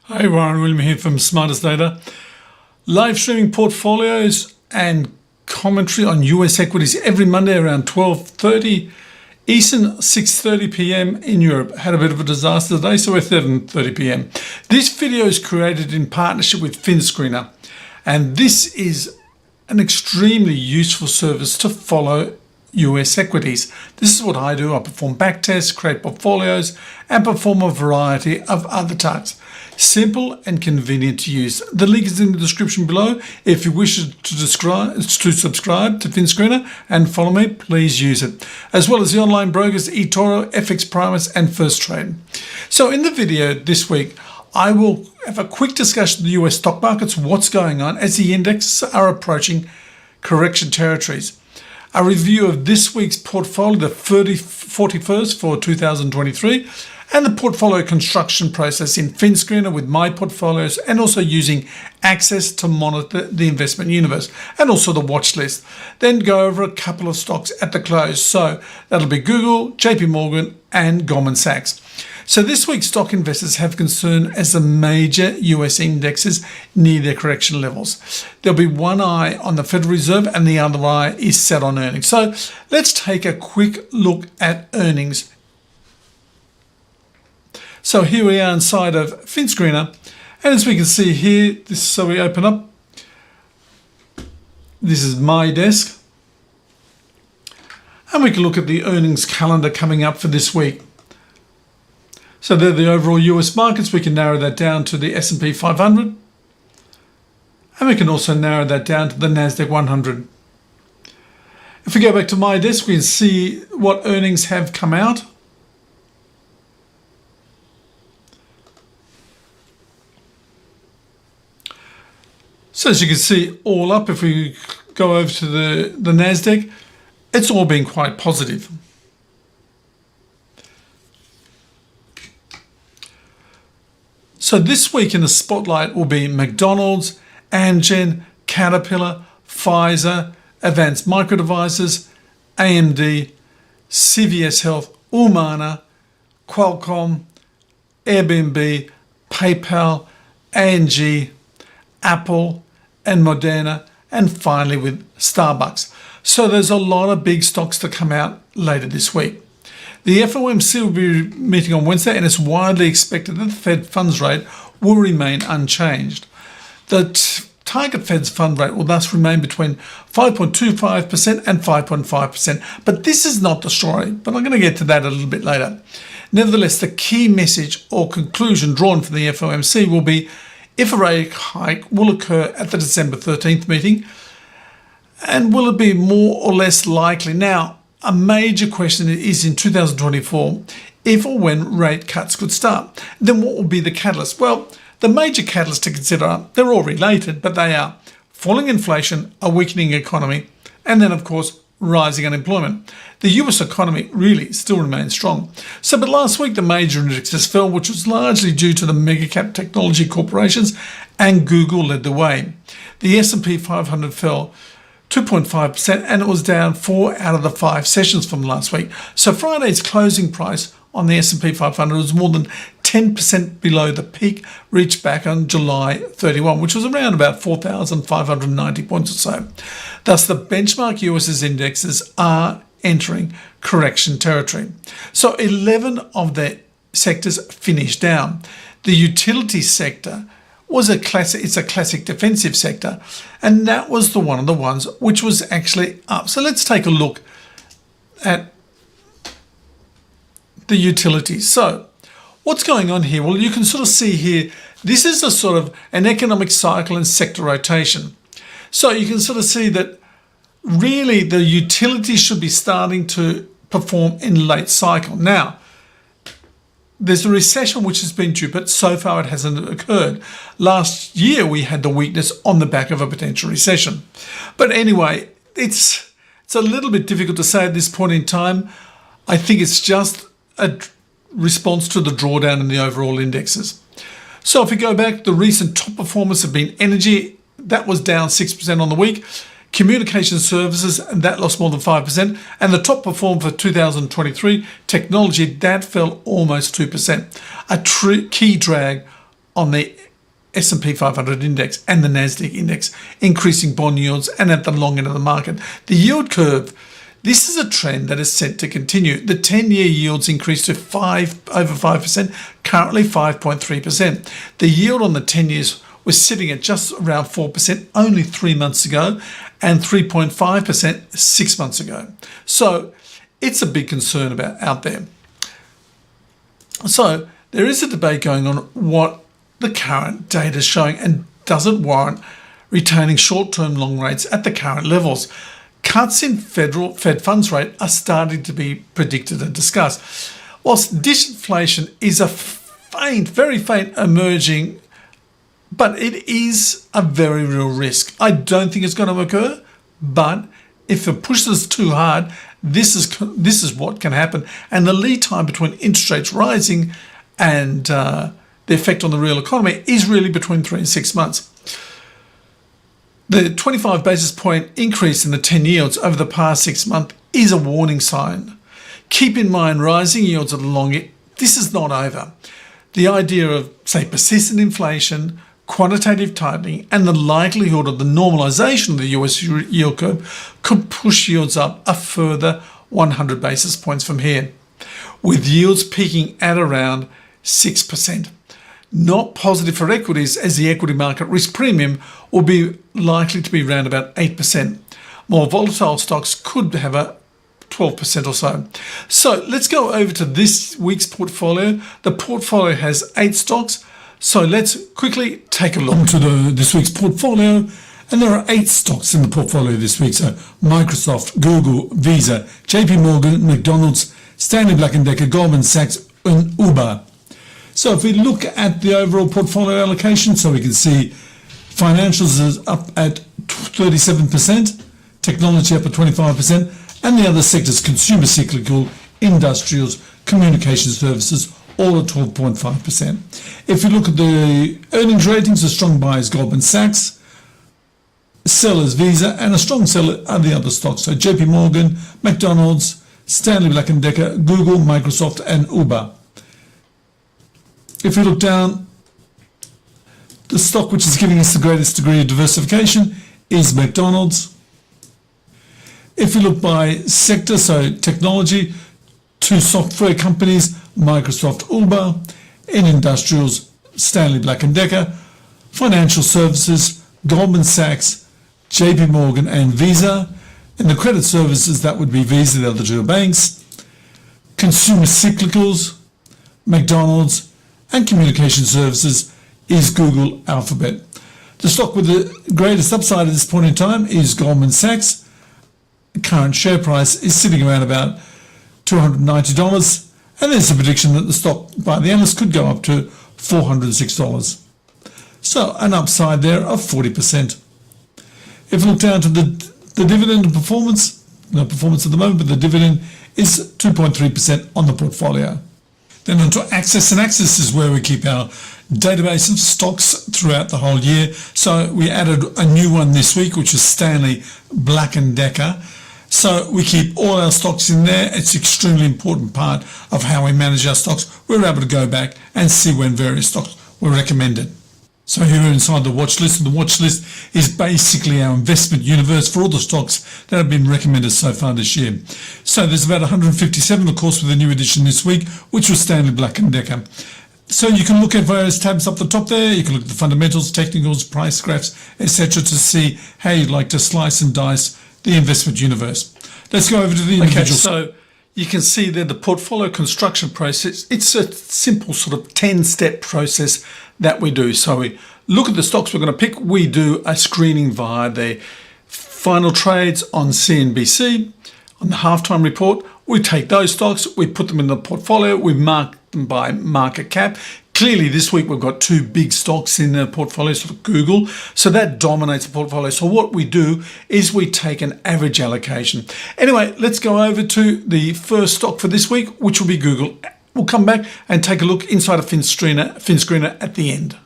Hi, Warren William here from Smartest Data. Live streaming portfolios and commentary on US equities every Monday around 12:30 Eastern, 6:30 p.m. in Europe. Had a bit of a disaster today, so we're 7:30 p.m. This video is created in partnership with FinScreener, and this is an extremely useful service to follow US equities. This is what I do. I perform backtests, create portfolios, and perform a variety of other tasks. Simple and convenient to use. The link is in the description below. If you wish to subscribe to FinScreener and follow me, please use it. As well as the online brokers eToro, FX Primus, and First Trade. So in the video this week, I will have a quick discussion of the US stock markets, what's going on as the indexes are approaching correction territories. A review of this week's portfolio, the 41st for 2023, and the portfolio construction process in FinScreener with my portfolios, and also using Access to monitor the investment universe, and also the watch list. Then go over a couple of stocks at the close. So that'll be Google, JP Morgan, and Goldman Sachs. So this week, stock investors have concern as the major US indexes near their correction levels. There'll be one eye on the Federal Reserve and the other eye is set on earnings. So let's take a quick look at earnings. So here we are inside of FinScreener, and as we can see here, so we open up. This is my desk, and we can look at the earnings calendar coming up for this week. So they're the overall US markets. We can narrow that down to the S&P 500, and we can also narrow that down to the NASDAQ 100. If we go back to my desk, we can see what earnings have come out. So as you can see, all up, if we go over to the NASDAQ, it's all been quite positive. So this week in the spotlight will be McDonald's, Amgen, Caterpillar, Pfizer, Advanced Micro Devices, AMD, CVS Health, Humana, Qualcomm, Airbnb, PayPal, ANG, Apple, and Moderna, and finally with Starbucks. So there's a lot of big stocks to come out later this week. The FOMC will be meeting on Wednesday, and it's widely expected that the Fed funds rate will remain unchanged. The target Fed's fund rate will thus remain between 5.25% and 5.5%. But this is not the story, but I'm going to get to that a little bit later. Nevertheless, the key message or conclusion drawn from the FOMC will be if a rate hike will occur at the December 13th meeting, and will it be more or less likely? Now, a major question is in 2024, if or when rate cuts could start. Then what will be the catalyst? Well, the major catalysts to consider, they're all related, but they are falling inflation, a weakening economy, and then, of course, rising unemployment. The US economy really still remains strong. So, but last week the major indexes fell, which was largely due to the mega cap technology corporations, and Google led the way. The S&P 500 fell 2.5%, and it was down 4 out of the 5 sessions from last week. So Friday's closing price on the S&P 500 was more than 10% below the peak reached back on July 31, which was around about 4,590 points or so. Thus, the benchmark US's indexes are entering correction territory. So 11 of the sectors finished down. The utility sector was it's a classic defensive sector, and that was one of the ones which was actually up. So let's take a look at the utilities. So what's going on here? Well, you can sort of see here, this is a sort of an economic cycle and sector rotation. So you can sort of see that really the utilities should be starting to perform in late cycle. Now, there's a recession which has been due, but so far it hasn't occurred. Last year we had the weakness on the back of a potential recession. But anyway, it's a little bit difficult to say at this point in time. I think it's just a response to the drawdown in the overall indexes. So if we go back, the recent top performers have been energy, that was down 6% on the week. Communication services, and that lost more than 5%. And the top performer for 2023, technology, that fell almost 2%. A key drag on the S&P 500 index and the Nasdaq index, increasing bond yields, and at the long end of the market. The yield curve, this is a trend that is set to continue. The 10-year yields increased to over 5%, currently 5.3%. The yield on the 10 years was sitting at just around 4% only 3 months ago, and 3.5% 6 months ago. So it's a big concern out there. So there is a debate going on what the current data is showing, and does it warrant retaining short-term long rates at the current levels. Cuts in Fed funds rate are starting to be predicted and discussed. Whilst disinflation is a very faint emerging, but it is a very real risk. I don't think it's going to occur, but if it pushes too hard, this is what can happen. And the lead time between interest rates rising and the effect on the real economy is really between 3 and 6 months. The 25 basis point increase in the 10 yields over the past 6 months is a warning sign. Keep in mind, rising yields at the long end, this is not over. The idea of, say, persistent inflation, quantitative tightening, and the likelihood of the normalization of the US yield curve could push yields up a further 100 basis points from here, with yields peaking at around 6%. Not positive for equities, as the equity market risk premium will be likely to be around about 8%. More volatile stocks could have a 12% or so. So let's go over to this week's portfolio. The portfolio has 8 stocks. So let's quickly take a look into this week's portfolio. And there are 8 stocks in the portfolio this week. So Microsoft, Google, Visa, JP Morgan, McDonald's, Stanley Black & Decker, Goldman Sachs, and Uber. So if we look at the overall portfolio allocation, so we can see financials is up at 37%, technology up at 25%, and the other sectors, consumer cyclical, industrials, communication services, all at 12.5%. If you look at the earnings ratings, a strong buy is Goldman Sachs, sellers Visa, and a strong seller are the other stocks. So JP Morgan, McDonald's, Stanley Black & Decker, Google, Microsoft, and Uber. If we look down, the stock which is giving us the greatest degree of diversification is McDonald's. If we look by sector, so technology, 2 software companies, Microsoft, Uber. In industrials, Stanley Black & Decker. Financial services, Goldman Sachs, JP Morgan, and Visa. In the credit services, that would be Visa, the other 2 banks. Consumer cyclicals, McDonald's, and communication services is Google Alphabet. The stock with the greatest upside at this point in time is Goldman Sachs. The current share price is sitting around about $290, and there's a prediction that the stock by the analysts could go up to $406. So an upside there of 40%. If we look down to the dividend performance, no performance at the moment, but the dividend is 2.3% on the portfolio. Then on to Access, and Access is where we keep our database of stocks throughout the whole year. So we added a new one this week, which is Stanley Black & Decker. So we keep all our stocks in there. It's an extremely important part of how we manage our stocks. We're able to go back and see when various stocks were recommended. So here inside the watch list, and the watch list is basically our investment universe for all the stocks that have been recommended so far this year. So there's about 157, of course, with a new edition this week, which was Stanley Black & Decker. So you can look at various tabs up the top there. You can look at the fundamentals, technicals, price graphs, etc. to see how you'd like to slice and dice the investment universe. Let's go over to the individual. Okay, so you can see there the portfolio construction process. It's a simple sort of 10-step process that we do. So we look at the stocks we're going to pick. We do a screening via the final trades on CNBC, on the halftime report. We take those stocks, we put them in the portfolio, we mark them by market cap. Clearly this week we've got 2 big stocks in the portfolio, sort of Google, so that dominates the portfolio. So what we do is we take an average allocation. Anyway, let's go over to the first stock for this week, which will be Google. We'll come back and take a look inside a FinScreener at the end.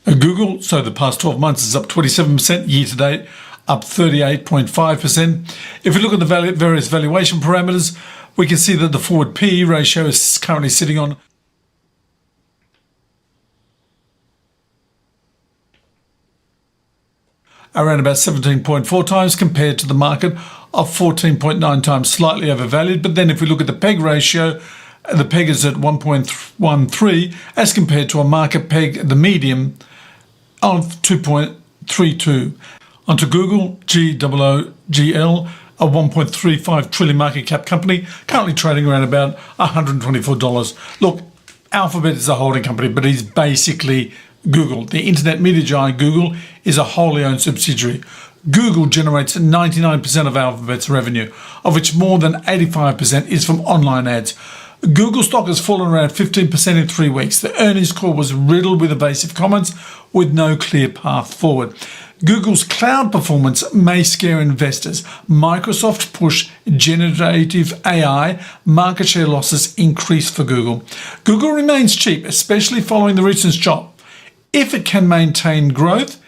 Google, so the past 12 months is up 27%, year to date up 38.5%. If we look at the various valuation parameters, We can see that the forward PE ratio is currently sitting on around about 17.4 times compared to the market of 14.9 times, slightly overvalued. But then if we look at the PEG ratio, the PEG is at 1.13 as compared to a market PEG, the medium, of 2.32. Onto Google, GOOGL, a 1.35 trillion market cap company, currently trading around about $124. Look, Alphabet is a holding company, but it's basically Google. The internet media giant Google is a wholly owned subsidiary. Google generates 99% of Alphabet's revenue, of which more than 85% is from online ads. Google stock has fallen around 15% in 3 weeks. The earnings call was riddled with evasive comments with no clear path forward. Google's cloud performance may scare investors. Microsoft push generative AI, market share losses increase for Google. Google remains cheap, especially following the recent chop. If it can maintain growth.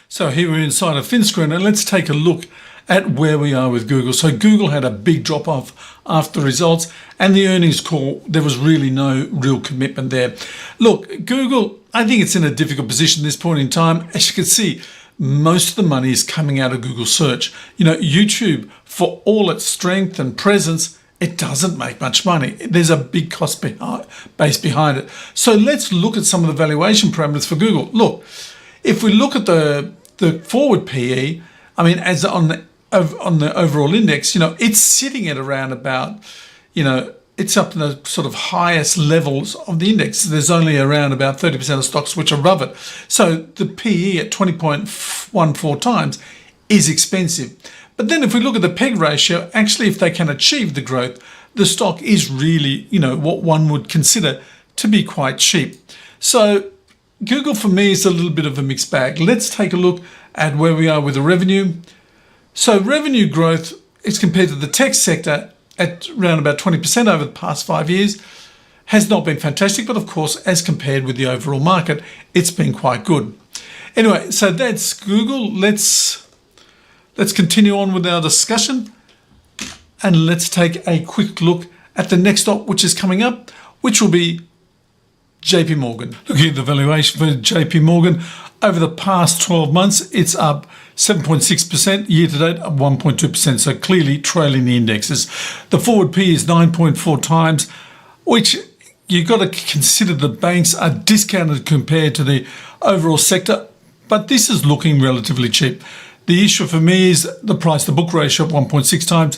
So here we're inside of FinScreen, and let's take a look at where we are with Google. So Google had a big drop off after the results and the earnings call. There was really no real commitment there. Look, Google, I think it's in a difficult position at this point in time. As you can see, most of the money is coming out of Google search. YouTube, for all its strength and presence, it doesn't make much money. There's a big cost base behind it. So let's look at some of the valuation parameters for Google. Look, if we look at the forward PE, as on the overall index, it's sitting at around about, it's up in the sort of highest levels of the index. There's only around about 30% of stocks which are above it. So the PE at 20.14 times is expensive. But then if we look at the PEG ratio, actually, if they can achieve the growth, the stock is really, what one would consider to be quite cheap. So Google for me is a little bit of a mixed bag. Let's take a look at where we are with the revenue. So revenue growth is compared to the tech sector at around about 20% over the past 5 years has not been fantastic, but of course, as compared with the overall market, it's been quite good. Anyway, so that's Google. Let's continue on with our discussion, and let's take a quick look at the next stock which is coming up, which will be JP Morgan. Looking at the valuation for JP Morgan over the past 12 months, it's up 7.6%, year to date up 1.2%, so clearly trailing the indexes. The forward P is 9.4 times, which you've got to consider the banks are discounted compared to the overall sector, but this is looking relatively cheap. The issue for me is the price to book ratio at 1.6 times.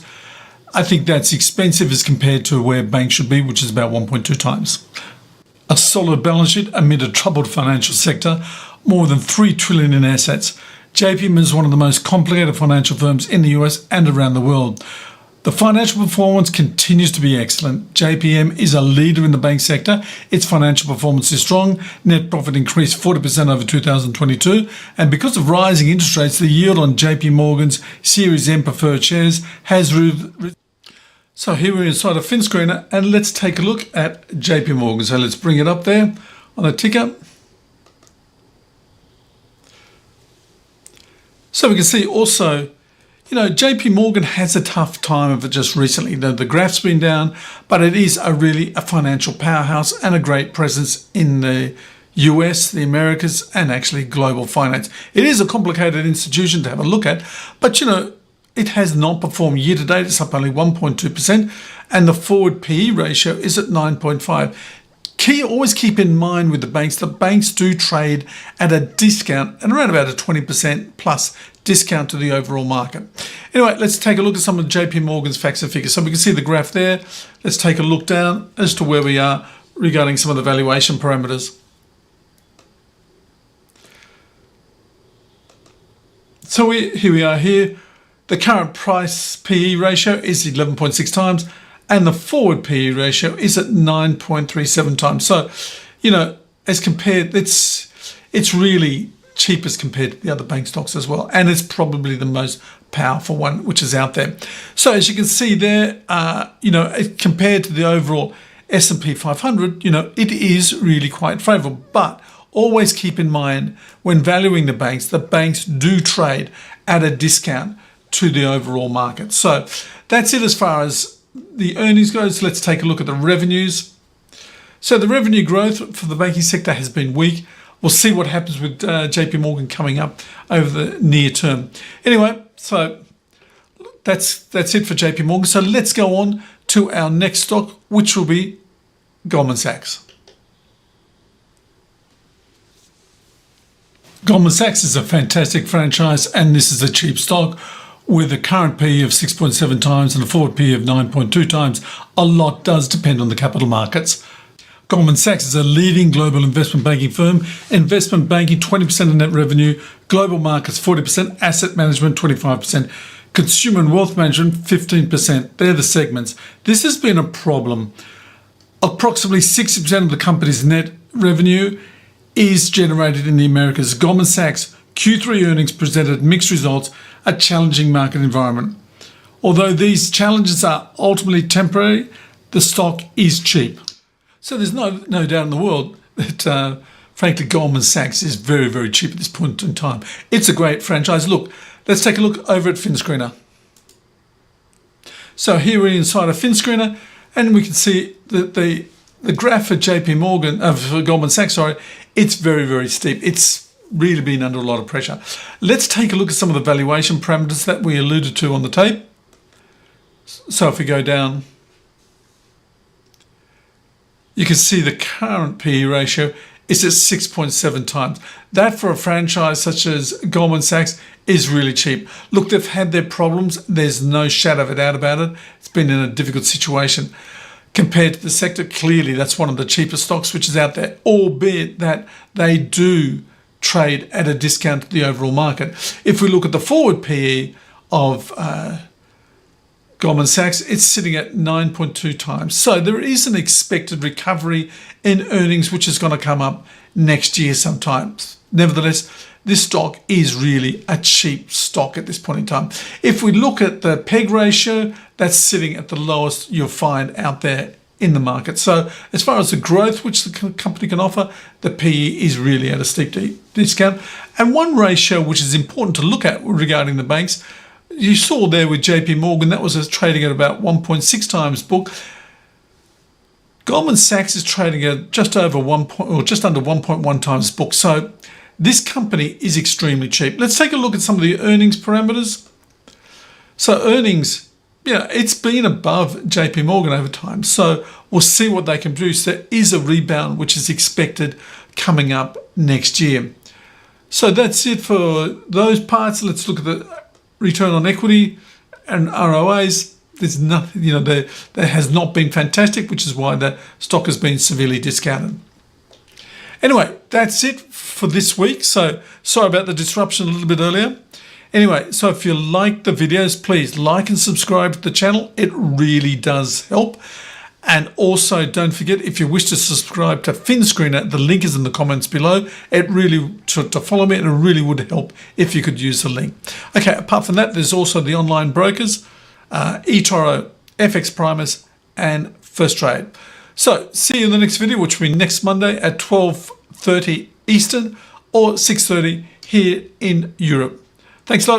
I think that's expensive as compared to where banks should be, which is about 1.2 times. A solid balance sheet amid a troubled financial sector, more than $3 trillion in assets. JPM is one of the most complicated financial firms in the US and around the world. The financial performance continues to be excellent. JPM is a leader in the bank sector. Its financial performance is strong. Net profit increased 40% over 2022. And because of rising interest rates, the yield on JP Morgan's Series M preferred shares has So here we're inside a FinScreener, and let's take a look at JP Morgan. So let's bring it up there on the ticker. So we can see also, JP Morgan has a tough time of it just recently. The graph's been down, but it is really a financial powerhouse and a great presence in the US, the Americas, and actually global finance. It is a complicated institution to have a look at, but it has not performed year to date. It's up only 1.2%, and the forward PE ratio is at 9.5. Always keep in mind with the banks do trade at a discount and around about a 20% plus discount to the overall market. Anyway, let's take a look at some of JP Morgan's facts and figures. So we can see the graph there. Let's take a look down as to where we are regarding some of the valuation parameters. So here we are here. The current price PE ratio is 11.6 times, and the forward PE ratio is at 9.37 times. So, as compared, it's really cheap as compared to the other bank stocks as well, and it's probably the most powerful one which is out there. So as you can see there, compared to the overall S&P 500, it is really quite favourable. But always keep in mind when valuing the banks do trade at a discount to the overall market. So that's it as far as the earnings goes, let's take a look at the revenues. So the revenue growth for the banking sector has been weak. We'll see what happens with JP Morgan coming up over the near term. Anyway, so that's it for JP Morgan. So let's go on to our next stock, which will be Goldman Sachs. Goldman Sachs is a fantastic franchise, and this is a cheap stock with a current PE of 6.7 times and a forward PE of 9.2 times. A lot does depend on the capital markets. Goldman Sachs is a leading global investment banking firm. Investment banking, 20% of net revenue. Global markets, 40%. Asset management, 25%. Consumer and wealth management, 15%. They're the segments. This has been a problem. Approximately 60% of the company's net revenue is generated in the Americas. Goldman Sachs Q3 earnings presented mixed results, a challenging market environment. Although these challenges are ultimately temporary, the stock is cheap. So there's no doubt in the world that, frankly, Goldman Sachs is very, very cheap at this point in time. It's a great franchise. Look, let's take a look over at FinScreener. So here we're inside of FinScreener, and we can see that the graph for JP Morgan, for Goldman Sachs, sorry, it's very, very steep. It's really been under a lot of pressure. Let's take a look at some of the valuation parameters that we alluded to on the tape. So if we go down, you can see the current PE ratio is at 6.7 times. That for a franchise such as Goldman Sachs is really cheap. Look, they've had their problems. There's no shadow of a doubt about it. It's been in a difficult situation. Compared to the sector, clearly that's one of the cheapest stocks which is out there, albeit that they do trade at a discount to the overall market. If we look at the forward PE of Goldman Sachs, it's sitting at 9.2 times. So there is an expected recovery in earnings which is going to come up next year sometimes. Nevertheless, this stock is really a cheap stock at this point in time. If we look at the PEG ratio, that's sitting at the lowest you'll find out there in the market. So as far as the growth which the company can offer, the PE is really at a steep discount. And one ratio which is important to look at regarding the banks, you saw there with JP Morgan, that was trading at about 1.6 times book. Goldman Sachs is trading at just over just under 1.1 times book. So this company is extremely cheap. Let's take a look at some of the earnings parameters. So earnings, it's been above JP Morgan over time. So we'll see what they can produce. There is a rebound which is expected coming up next year. So that's it for those parts. Let's look at the return on equity and ROAs. There's nothing, that has not been fantastic, which is why the stock has been severely discounted. Anyway, that's it for this week. So sorry about the disruption a little bit earlier. Anyway, so if you like the videos, please like and subscribe to the channel. It really does help. And also don't forget, if you wish to subscribe to FinScreener, the link is in the comments below. It really, to follow me, and it really would help if you could use the link. Okay, apart from that, there's also the online brokers, eToro, FX Primus, and First Trade. So see you in the next video, which will be next Monday at 12:30 Eastern or 6:30 here in Europe. Thanks a lot.